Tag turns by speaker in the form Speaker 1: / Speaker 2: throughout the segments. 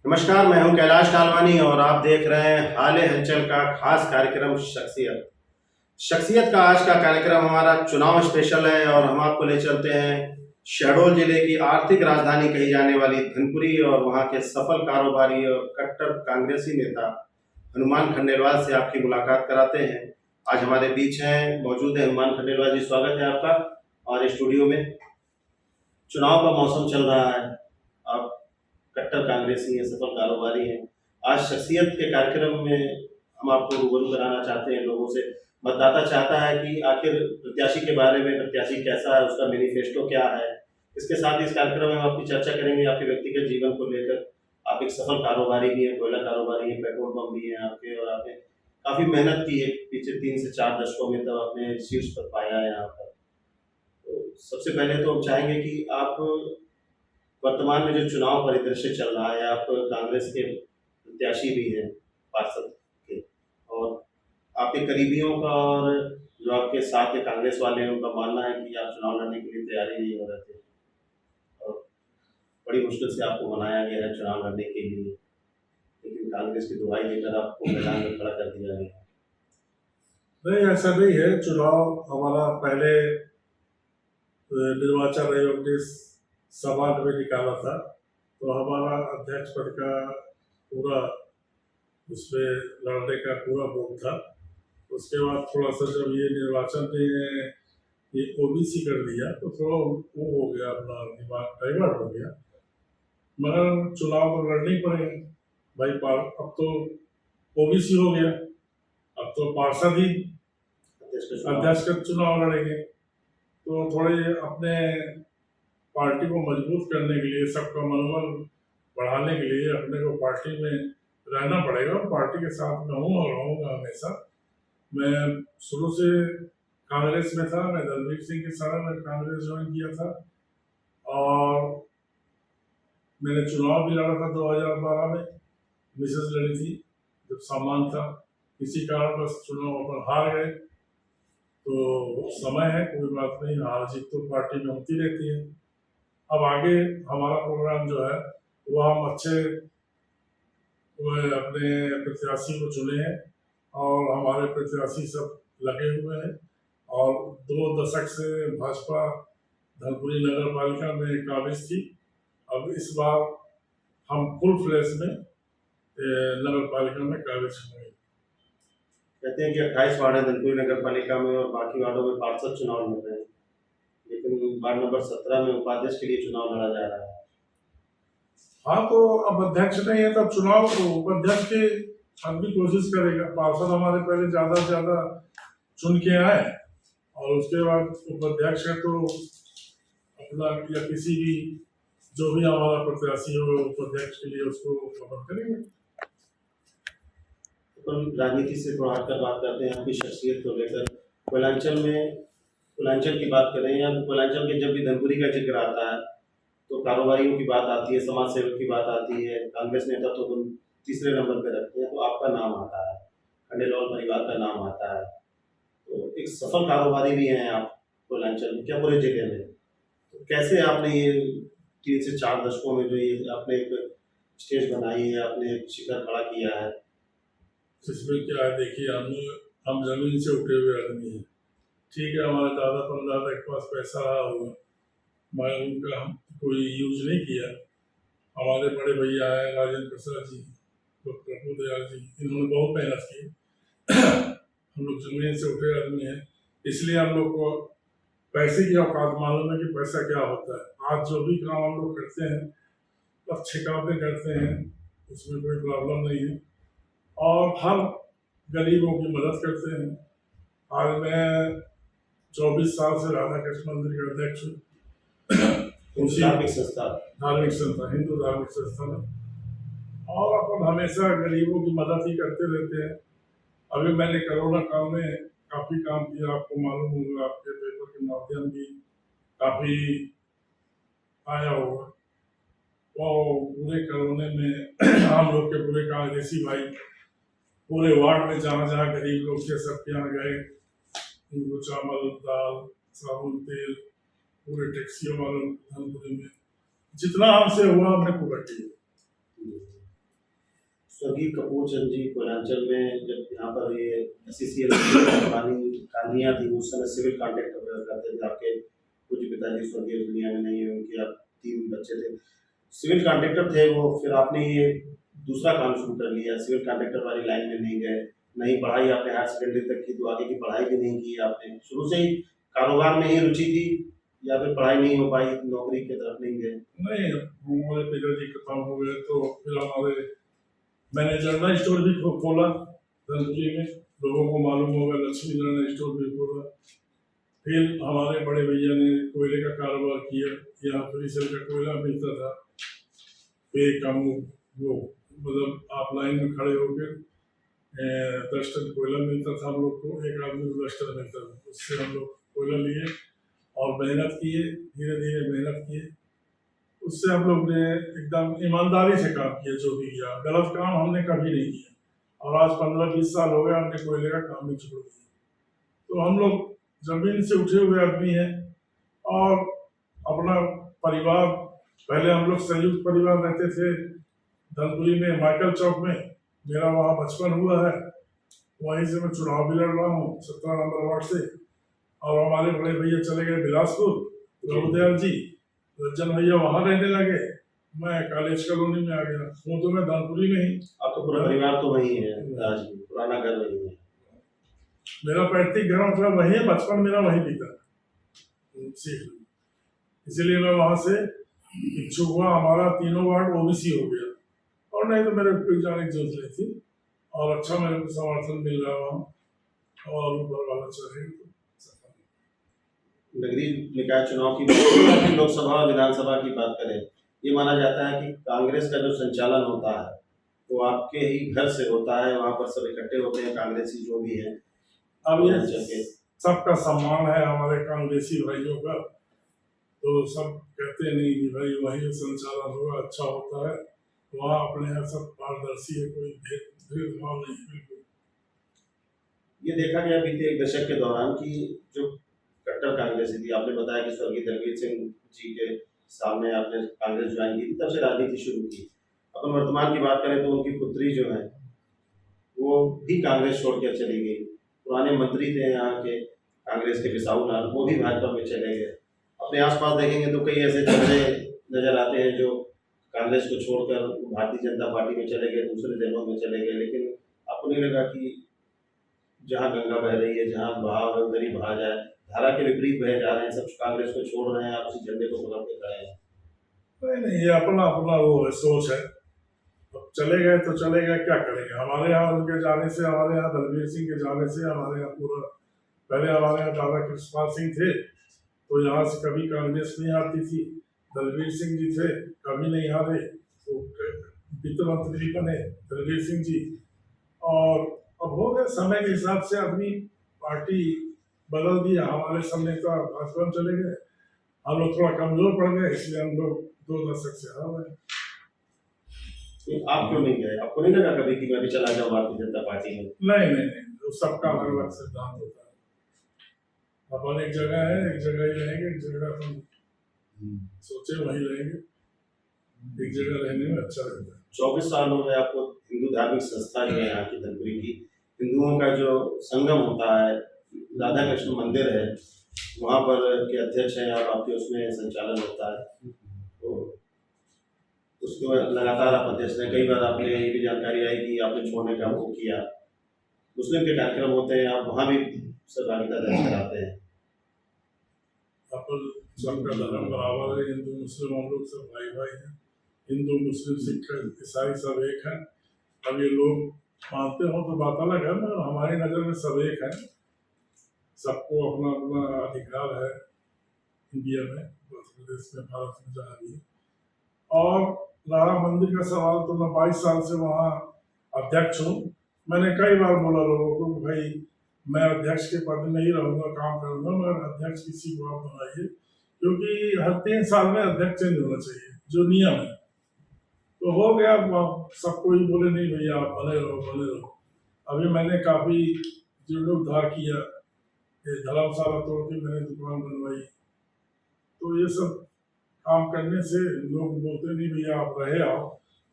Speaker 1: नमस्कार, मैं हूं कैलाश कालवानी और आप देख रहे हैं हाल हलचल का खास कार्यक्रम शख्सियत। शख्सियत का आज का कार्यक्रम हमारा चुनाव स्पेशल है और हम आपको ले चलते हैं शहडोल जिले की आर्थिक राजधानी कही जाने वाली धनपुरी और वहां के सफल कारोबारी और कट्टर कांग्रेसी नेता हनुमान खंडेलवाल से आपकी मुलाकात कराते हैं। आज हमारे बीच हैं मौजूद है हनुमान खंडेलवाल जी, स्वागत है आपका और स्टूडियो में। चुनाव का मौसम चल रहा है, आप कट्टर कांग्रेसी हैं, सफल कारोबारी हैं। आज शख्सियत के कार्यक्रम में हम आपको रूबरू कराना चाहते हैं लोगों से। मतदाता चाहता है कि आखिर प्रत्याशी के बारे में, प्रत्याशी कैसा है, उसका मैनिफेस्टो क्या है। इसके साथ इस कार्यक्रम में हम आपकी चर्चा करेंगे आपके व्यक्तिगत जीवन को लेकर। आप एक सफल कारोबारी भी हैं, कोयला कारोबारी हैं, पेट्रोल पंप भी हैं आपके, और आपने काफी मेहनत की है पिछले 3 से 4 दशकों में, तब आपने शीर्ष पर पाया है यहाँ पर। तो सबसे पहले तो हम चाहेंगे कि आप वर्तमान में जो चुनाव परिदृश्य चल रहा है, आप कांग्रेस के प्रत्याशी भी हैं, पार्षद के, और आपके करीबियों का और जो आपके साथ के कांग्रेस वाले हैं उनका मानना है कि आप चुनाव लड़ने के लिए तैयारी नहीं हो रहे थे और बड़ी मुश्किल से आपको बनाया गया है चुनाव लड़ने के लिए, लेकिन कांग्रेस की दुहाई देकर आपको मैदान में खड़ा कर दिया गया।
Speaker 2: नहीं, ऐसा नहीं है। चुनाव हमारा पहले निर्वाचन आयोग ने समाज में निकाला था, तो हमारा अध्यक्ष पद का पूरा उसमें लड़ने का पूरा वोट था। उसके बाद थोड़ा सा जब ये निर्वाचन ने ये ओबीसी कर दिया तो थोड़ा वो हो गया, अपना दिमाग डाइवर्ट हो गया। मगर चुनाव तो लड़ने ही पड़ेगा भाई। अब तो ओबीसी हो गया, अब तो पार्षद ही अध्यक्ष का चुनाव लड़ेंगे। तो थोड़े अपने पार्टी को मजबूत करने के लिए, सबका मनोबल बढ़ाने के लिए अपने को पार्टी में रहना पड़ेगा। पार्टी के साथ में हूँ और रहूँगा हमेशा। मैं शुरू से कांग्रेस में था। मैं दलवीर सिंह के साथ में कांग्रेस ज्वाइन किया था और मैंने चुनाव भी लड़ा था 2012 में। मिसेस लड़ी थी जब सामान था, किसी कारण बस चुनाव पर हार गए। तो समय है, कोई बात नहीं, हार जीत तो पार्टी में होती रहती है। अब आगे हमारा प्रोग्राम जो है वो हम अच्छे अपने प्रत्याशी को चुने हैं और हमारे प्रत्याशी सब लगे हुए हैं। और 2 दशक से भाजपा धनपुरी नगर पालिका में काबिज थी। अब इस बार हम फुल फ्लैश में नगर पालिका में काबिज हुए।
Speaker 1: कहते हैं कि 28 वार्ड है धनपुरी नगर पालिका में और बाकी वार्डों में पार्षद चुनाव लड़ रहे हैं, लेकिन वार्ड नंबर 17 में उपाध्यक्ष के लिए चुनाव लड़ा जा रहा है।
Speaker 2: हाँ, तो अब अध्यक्ष नहीं है तब चुनाव तो उपाध्यक्ष की आदमी कोशिश करेगा। पार्षद हमारे पहले ज्यादा से ज्यादा चुन के आए और उसके बाद उपाध्यक्ष है तो अपना या किसी भी जो भी हमारा प्रत्याशी हो उपाध्यक्ष के लिए उसको खबर करेंगे।
Speaker 1: तो राजनीति से थोड़ा हटकर बात करते हैं आपकी शख्सियत को लेकर। कोयलांचल की बात करें या कोयलांचल के जब भी धनपुरी का जिक्र आता है तो कारोबारियों की बात आती है, समाज सेवक की बात आती है, कांग्रेस नेता तो तुम तीसरे नंबर पे रखते हैं, तो आपका नाम आता है, खंडेलवाल परिवार का नाम आता है। तो एक सफल कारोबारी भी हैं आप कोयलांचल में, क्या पूरे जिले में। तो कैसे आपने ये 3 से 4 दशकों में जो ये आपने एक स्टेज बनाई है, आपने एक शिखर खड़ा किया है।
Speaker 2: इसमें क्या है, देखिए हम जमीन से उठे हुए आदमी हैं। ठीक है, हमारे दादा परदादा के पास पैसा रहा होगा मगर उनका हम कोई यूज नहीं किया। हमारे बड़े भैया हैं राजेंद्र प्रसाद जी, डॉक्टर प्रभुदयाल जी, इन्होंने बहुत मेहनत की। हम लोग जमीन से उठे आदमी हैं, इसलिए हम लोग को पैसे की औकात मालूम है कि पैसा क्या होता है। आज जो भी काम हम लोग करते हैं अच्छे काम में करते हैं, उसमें कोई प्रॉब्लम नहीं है और हर गरीबों की मदद करते हैं। आज मैं 24 साल से राधा कृष्ण मंदिर का अध्यक्ष हूँ।
Speaker 1: धार्मिक संस्था
Speaker 2: हिंदू धार्मिक संस्था में, और अपन हमेशा गरीबों की मदद ही करते रहते हैं। अभी मैंने कोरोना काल में काफी काम किया, आपको मालूम होगा, आपके पेपर के माध्यम भी काफी आया होगा। तो पूरे कोरोना में हम लोग के पूरे कांग्रेसी भाई पूरे वार्ड में जहाँ जहाँ गरीब लोग थे सबके यहाँ गए, उनको चावल दाल साबुन तेल पूरे टैक्सियों वालों धनपुरी में जितना हमसे हुआ हमने पूरा किया।
Speaker 1: स्वर्गीय कपूर चंद जी कोयलांचल में जब यहाँ पर ये SCCL पानी कांदियाँ थी उस समय सिविल कॉन्ट्रैक्टर करते थे। आपके कुछ पिताजी स्वर्गीय दुनिया में नहीं है, उनके आप 3 बच्चे थे, सिविल कॉन्ट्रैक्टर थे वो। फिर आपने ये दूसरा काम शुरू कर लिया, सिविल कॉन्ट्रैक्टर वाली लाइन में नहीं गए, नहीं पढ़ाई आपने हायर सेकेंडरी तक की, तो आगे की पढ़ाई भी नहीं की आपने। शुरू से ही कारोबार में ही रुचि थी या फिर पढ़ाई नहीं हो पाई, नौकरी की तरफ नहीं गए?
Speaker 2: नहीं, हमारे पिताजी खत्म हो गए तो फिर मैंने जनरल स्टोर भी खोला धनपुरी में, लोगों को मालूम होगा, लक्ष्मी जनरल स्टोर भी खोला। फिर हमारे बड़े भैया ने कोयले का कारोबार किया, यहाँ परिसर का कोयला मिलता था पे कम, वो मतलब आप लाइन में खड़े होकर 10 टन कोयला मिलता था हम लोग को, एक आदमी को 10 टन मिलता था, उससे हम लोग कोयला लिए और मेहनत किए, धीरे धीरे मेहनत किए। उससे हम लोग ने एकदम ईमानदारी से काम किया, जो भी किया गलत काम हमने कभी नहीं किया। और आज 15-20 साल हो गए हमने कोयले का काम भी छोड़ दिया। तो हम लोग जमीन से उठे हुए आदमी हैं और अपना परिवार, पहले हम लोग संयुक्त परिवार रहते थे धनपुरी में, माइकल चौक में, मेरा वहाँ बचपन हुआ है, वहीं से मैं चुनाव भी लड़ रहा हूँ 17 नंबर वार्ड से। और हमारे बड़े भैया चले गए बिलासपुर, प्रभुदयाल जी, रंजन भैया वहाँ रहने लगे, मैं कॉलेज कॉलोनी में आ गया, हूँ तो मैं धनपुरी में ही।
Speaker 1: आपका पूरा परिवार तो वही है, आज भी पुराना घर वही है?
Speaker 2: मेरा पैतृक घर मतलब वही है, बचपन मेरा वही बीता सीख, इसीलिए मैं वहां से इच्छुक हुआ। हमारा तीनों वार्ड OBC हो गया, और नहीं तो मेरे कोई जाने की जरूरत नहीं थी, और अच्छा मेरे को समर्थन मिल रहा वहाँ, और ऊपर वाला चले।
Speaker 1: नगरीय निकाय चुनाव की बात करें, लोकसभा और विधानसभा की बात करें, ये माना जाता है कि कांग्रेस का जो संचालन होता है वो आपके ही घर से होता है, वहाँ पर सब इकट्ठे होते हैं कांग्रेसी जो भी है।
Speaker 2: अब ये सबका सम्मान है हमारे कांग्रेसी भाइयों का, तो सब कहते नहीं कि भाई वही संचालन होगा, अच्छा होता है, वहाँ अपने यहाँ सब पारदर्शी है, कोई भेदभाव नहीं बिल्कुल।
Speaker 1: ये देखा गया बीते 1 दशक के दौरान कि जो कट्टर कांग्रेसी थी, आपने बताया कि स्वर्गीय दलवीर सिंह जी के सामने आपने कांग्रेस ज्वाइन की थी, तब से राजनीति शुरू की। अपन वर्तमान की बात करें तो उनकी पुत्री जो है वो भी कांग्रेस छोड़कर चली गई, पुराने मंत्री थे यहाँ के कांग्रेस के बिसाऊ लाल, वो भी भाजपा में चले गए। अपने आसपास देखेंगे तो कई ऐसे चेहरे नजर आते हैं जो कांग्रेस को छोड़कर भारतीय जनता पार्टी में चले गए, दूसरे दलों में चले गए। लेकिन आपको नहीं लगा कि जहाँ गंगा बह रही है, जहाँ बहाव है उधर ही बहा जाए, धारा के विपरीत बह जा रहे हैं, सब कांग्रेस को छोड़ रहे हैं, आप उसी झंडे को पकड़ के खड़े हैं?
Speaker 2: नहीं, ये अपना अपना वो है, सोच है। अब चले गए तो चले गए, क्या करेंगे। हमारे यहाँ उनके जाने से, हमारे यहाँ दलवीर सिंह के जाने से, हमारे यहाँ पूरा, पहले हमारे यहाँ दादा कृष्णपाल सिंह थे तो यहाँ से कभी कांग्रेस नहीं आती थी, दलवीर सिंह जी थे कभी नहीं हारे, तो वित्त मंत्री भी बने दलवीर सिंह जी। और अब हो गया समय के हिसाब से अपनी पार्टी बदल दिया, हमारे सब नेता भाजपा में चले गए, हम लोग थोड़ा कमजोर पड़ गए, इसलिए हम लोग 2 दशक से हार गए।
Speaker 1: तो आप क्यों नहीं गए? आपको नहीं लगा कभी कि मैं भी चला जाऊँ भारतीय जनता पार्टी में?
Speaker 2: नहीं नहीं नहीं, तो सबका अलग अलग सिद्धांत होता है। अपन एक जगह है, एक जगह ही रहेंगे, एक जगह अपन सोचे वहीं रहेंगे, एक जगह रहने में अच्छा रहता है।
Speaker 1: 24 साल हो गए आपको। हिंदू धार्मिक संस्था जो है यहाँ की धनपुरी की, हिंदुओं का जो संगम होता है, राधा कृष्ण मंदिर है, वहाँ पर के अध्यक्ष हैं आप, आपके उसमें संचालन होता है, तो उसको लगातार आप अध्यक्ष हैं। कई बार आपने ये भी जानकारी आई कि आपने छोड़ने का वो किया, मुस्लिम के कार्यक्रम होते हैं, आप वहाँ भी सहभागिता दर्ज कराते हैं।
Speaker 2: अपन सबका धर्म बराबर है, हिंदू मुस्लिम हम लोग सब भाई भाई हैं, हिंदू मुस्लिम सिख ईसाई सब एक हैं। अब ये लोग मानते हो तो बात अलग है, मगर हमारी नज़र में सब एक है, सबको अपना अपना अधिकार है इंडिया में, प्रदेश में, भारत में जहाँ भी। और रहा मंदिर का सवाल, तो मैं 22 साल से वहाँ अध्यक्ष हूँ। मैंने कई बार बोला लोगों को भाई मैं अध्यक्ष के पद में ही रहूँगा, काम करूँगा, मगर अध्यक्ष किसी को आप बनाइए, क्योंकि हर 3 साल में अध्यक्ष चेंज होना चाहिए, जो नियम है। तो हो गया, सब कोई बोले नहीं भैया आप बने रहो बने रहो। अभी मैंने काफ़ी जीर्णोद्धार किया, धर्मशाला तोड़ के मैंने दुकान बनवाई, तो ये सब काम करने से लोग बोलते नहीं भैया आप रहे आओ,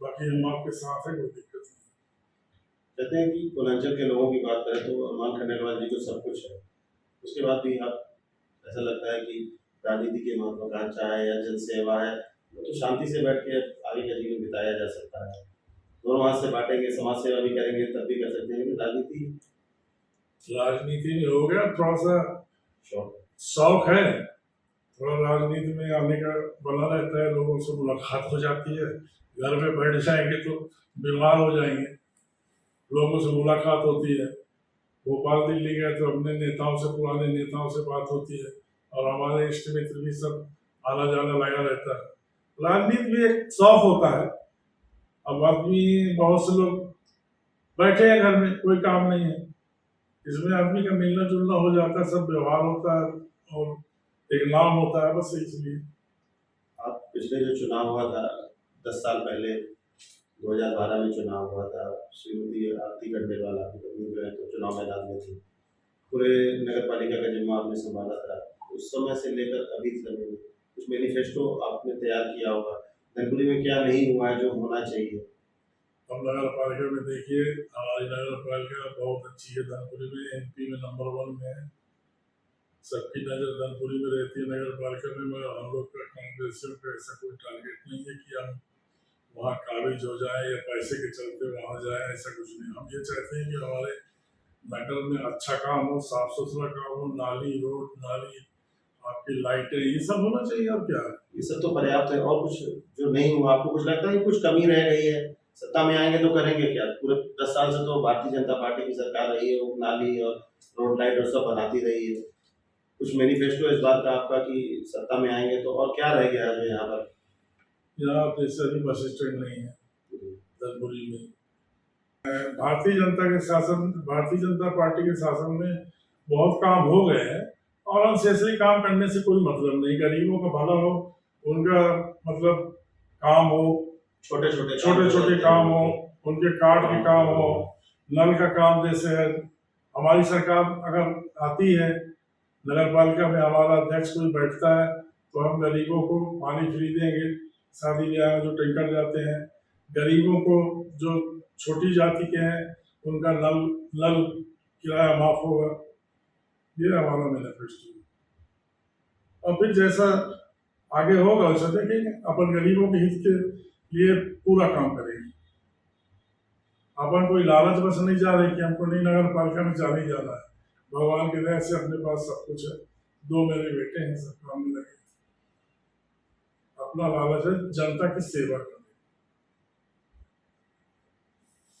Speaker 2: बाकी हम आपके साथ हैं, कोई दिक्कत नहीं।
Speaker 1: कहते हैं कि पूर्वांचल के लोगों की बात करें तो हनुमान खंडेलवाल जी को सब कुछ है, उसके बाद भी आप ऐसा लगता है कि राजनीति की महत्वाकांक्षा है या जनसेवा है, वो तो शांति से बैठ के आगे का जीवन बिताया जा सकता है। दोनों हाथ से बांटेंगे, समाज सेवा भी करेंगे तब भी कर सकते हैं, लेकिन
Speaker 2: राजनीति में हो गया थोड़ा सा
Speaker 1: शौक
Speaker 2: शौक है, थोड़ा राजनीति में आने का बना रहता है, लोगों से मुलाकात हो जाती है, घर में बैठ जाएंगे तो बीमार हो जाएंगे, लोगों से मुलाकात होती है। भोपाल दिल्ली गए तो अपने नेताओं से, पुराने नेताओं से बात होती है, और हमारे इष्ट मित्र भी सब आना जाना लगा रहता है। राजनीति भी एक शौक होता है। अब आदमी, बहुत से लोग बैठे हैं घर में, कोई काम नहीं है, इसमें आदमी का मिलना जुलना हो जाता है, सब व्यवहार होता है और एक नाम होता है, बस इसलिए।
Speaker 1: आप पिछले जो चुनाव हुआ था 10 साल पहले 2012 में चुनाव हुआ था, श्रीमती आरती खंडेलवाल आपकी पत्नी जो है तो चुनाव मैदान में थी, पूरे नगर पालिका का जिम्मा आपने संभाला था। उस समय से लेकर अभी तक कुछ मैनिफेस्टो आपने तैयार किया होगा, धनपुरी में क्या नहीं हुआ है जो होना चाहिए?
Speaker 2: हम नगर पालिका में देखिए, हमारी नगर पालिका बहुत अच्छी है, धनपुरी में MP में नंबर 1 में है, सबकी नजर धनपुरी में रहती है नगर पालिका में, मगर हम लोग का, कांग्रेसियों का ऐसा कोई टारगेट नहीं है कि हम वहाँ काबिज हो जाए या पैसे के चलते वहाँ जाए, ऐसा कुछ नहीं। हम ये चाहते हैं कि हमारे नगर में अच्छा काम हो, साफ सुथरा काम हो, नाली, रोड, नाली, आपकी लाइटें, ये सब होना चाहिए, और क्या।
Speaker 1: ये सब तो पर्याप्त है, और कुछ जो नहीं हुआ आपको कुछ लगता है कि कुछ कमी रह गई है? सत्ता में आएंगे तो करेंगे क्या? पूरे 10 साल से तो भारतीय जनता पार्टी की सरकार रही है, वो नाली और रोड लाइट और सब बनाती रही है। कुछ मैनिफेस्टो इस बात का आपका कि सत्ता में आएंगे तो और क्या रह गया है जो यहाँ पर?
Speaker 2: यहाँ जैसे अभी बस स्टैंड नहीं है धनपुरी में। भारतीय जनता पार्टी के शासन में बहुत काम हो गए हैं, और अनसेसरी काम करने से कोई मतलब नहीं। गरीबों का भला हो, उनका मतलब काम हो, छोटे छोटे काम हो, उनके कार्ड के काम हो, नल का काम, जैसे है हमारी सरकार अगर आती है, नगर पालिका में हमारा अध्यक्ष कोई बैठता है तो हम गरीबों को पानी फ्री देंगे, शादी ब्याह में जो टैंकर जाते हैं, गरीबों को जो छोटी जाति के हैं उनका नल किराया माफ होगा। ये हमारा मैनिफेस्टो है, और फिर जैसा आगे होगा वैसा देखेंगे। अपन गरीबों के हित के लिए पूरा काम करेंगे। अपन कोई लालच बस नहीं जा रहे कि हमको नहीं नगर पालिका में जाने ही जाना है। भगवान की दया से अपने पास सब कुछ है, 2 मेरे बेटे हैं, सब काम में लगे। अपना लालच है जनता की सेवा करने।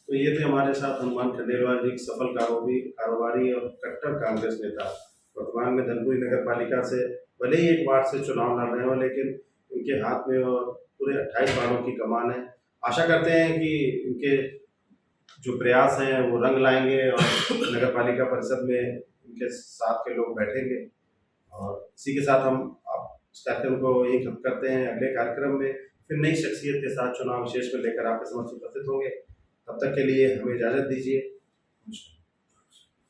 Speaker 1: तो ये थे हमारे साथ हनुमान खंडेलवाल जी, सफल कारोबारी और कट्टर कांग्रेस नेता। वर्तमान में धनपुरी नगर पालिका से भले ही एक वार्ड से चुनाव लड़ रहे हो, लेकिन उनके हाथ में और पूरे 28 वार्डों की कमान है। आशा करते हैं कि इनके जो प्रयास हैं वो रंग लाएंगे और नगर पालिका परिषद में इनके साथ के लोग बैठेंगे। और इसी के साथ हम इस कार्यक्रम को यही खत्म करते हैं। अगले कार्यक्रम में फिर नई शख्सियत के साथ चुनाव विशेष में लेकर आपके समक्ष उपस्थित होंगे। तब तक के लिए हमें इजाज़त दीजिए। नमस्कार।